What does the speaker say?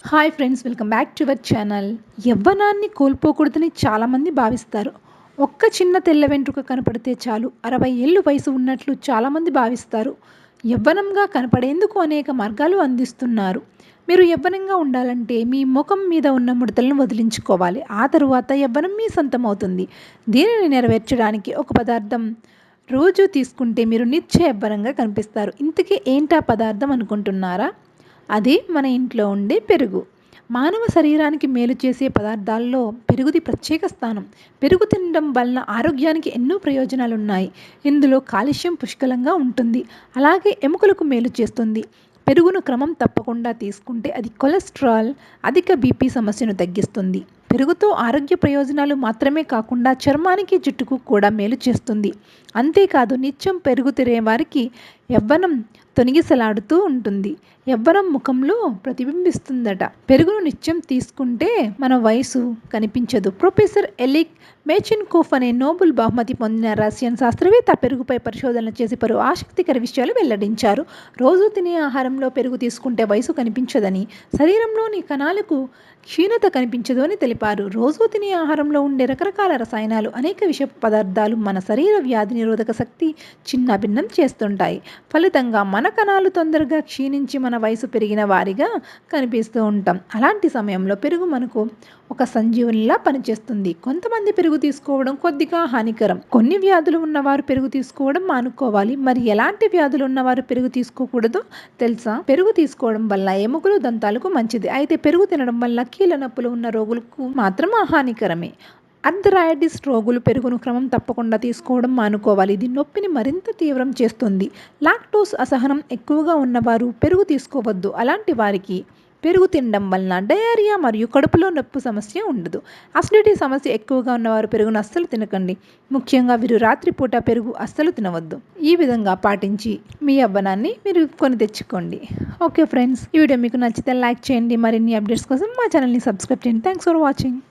Hi friends, welcome back to our channel. యవ్వనాన్ని కోల్పోకూడదని చాలామంది భావిస్తారు. ఒక్క చిన్న తెల్ల వెంట్రుక కనపడితే చాలు 60 ఏళ్ళు వయసు ఉన్నట్లు చాలామంది భావిస్తారు. యవ్వనంగా కనపడేందుకు అనేక మార్గాలు అందిస్తున్నారు. మీరు యవ్వనంగా ఉండాలంటే మీ ముఖం మీద ఉన్న ముడతలను వదిలించుకోవాలి. ఆ తరువాత యవ్వనం మీ సొంతం అవుతుంది. దీనిని నెరవేర్చడానికి ఒక పదార్థం రోజు తీసుకుంటే మీరు నిత్య యవ్వనంగా కనిపిస్తారు. ఇంతకీ ఏంటా పదార్థం అనుకుంటున్నారా? అది మన ఇంట్లో ఉండే పెరుగు. మానవ శరీరానికి మేలు చేసే పదార్థాల్లో పెరుగుది ప్రత్యేక స్థానం. పెరుగు తినడం వలన ఆరోగ్యానికి ఎన్నో ప్రయోజనాలున్నాయి. ఇందులో కాల్షియం పుష్కలంగా ఉంటుంది. అలాగే ఎముకలకు మేలు చేస్తుంది. పెరుగును క్రమం తప్పకుండా తీసుకుంటే అది కొలెస్ట్రాల్, అధిక బీపీ సమస్యను తగ్గిస్తుంది. పెరుగుతో ఆరోగ్య ప్రయోజనాలు మాత్రమే కాకుండా చర్మానికి, జుట్టుకు కూడా మేలు చేస్తుంది. అంతేకాదు నిత్యం పెరుగు తినే వారికి యవ్వనం తొనిగిసలాడుతూ ఉంటుంది. యవ్వనం ముఖంలో ప్రతిబింబిస్తుందట. పెరుగును నిత్యం తీసుకుంటే మన వయసు కనిపించదు. ప్రొఫెసర్ ఎలిక్ మేచిన్కోఫ్ అనే నోబెల్ బహుమతి పొందిన రష్యన్ శాస్త్రవేత్త పెరుగుపై పరిశోధనలు చేసి పలు ఆసక్తికర విషయాలు వెల్లడించారు. రోజు తినే ఆహారంలో పెరుగు తీసుకుంటే వయసు కనిపించదని, శరీరంలోని కణాలకు క్షీణత కనిపించదు అని తెలిపారు. రోజు తినే ఆహారంలో ఉండే రకరకాల రసాయనాలు, అనేక విష పదార్థాలు మన శరీర వ్యాధి నిరోధక శక్తి చిన్నాభిన్నం చేస్తుంటాయి. ఫలితంగా మన కణాలు తొందరగా క్షీణించి మన వయసు పెరిగిన వారిగా కనిపిస్తూ ఉంటాం. అలాంటి సమయంలో పెరుగు మనకు ఒక సంజీవనిలా పనిచేస్తుంది. కొంతమంది పెరుగు తీసుకోవడం కొద్దిగా హానికరం. కొన్ని వ్యాధులు ఉన్నవారు పెరుగు తీసుకోవడం మానుకోవాలి. మరి ఎలాంటి వ్యాధులు ఉన్నవారు పెరుగు తీసుకోకూడదో తెలుసా? పెరుగు తీసుకోవడం వల్ల ఎముకలు, దంతాలకు మంచిది. అయితే పెరుగు తినడం వల్ల కీళ్ళ నొప్పులు ఉన్న రోగులకు మాత్రం హానికరమే. ఆర్థరైటిస్ రోగులు పెరుగును క్రమం తప్పకుండా తీసుకోవడం మానుకోవాలి. ఇది నొప్పిని మరింత తీవ్రం చేస్తుంది. లాక్టోస్ అసహనం ఎక్కువగా ఉన్నవారు పెరుగు తీసుకోవద్దు. అలాంటి వారికి పెరుగు తినడం వలన డయేరియా మరియు కడుపులో నొప్పి సమస్య ఉండదు. అసిడిటీ సమస్య ఎక్కువగా ఉన్నవారు పెరుగును అస్సలు తినకండి. ముఖ్యంగా వీరు రాత్రిపూట పెరుగు అస్సలు తినవద్దు. ఈ విధంగా పాటించి మీ యవ్వనాన్ని మీరు కొని తెచ్చుకోండి. ఓకే ఫ్రెండ్స్, ఈ వీడియో మీకు నచ్చితే లైక్ చేయండి. మరిన్ని అప్డేట్స్ కోసం మా ఛానల్ని సబ్స్క్రైబ్ చేయండి. Thanks for watching.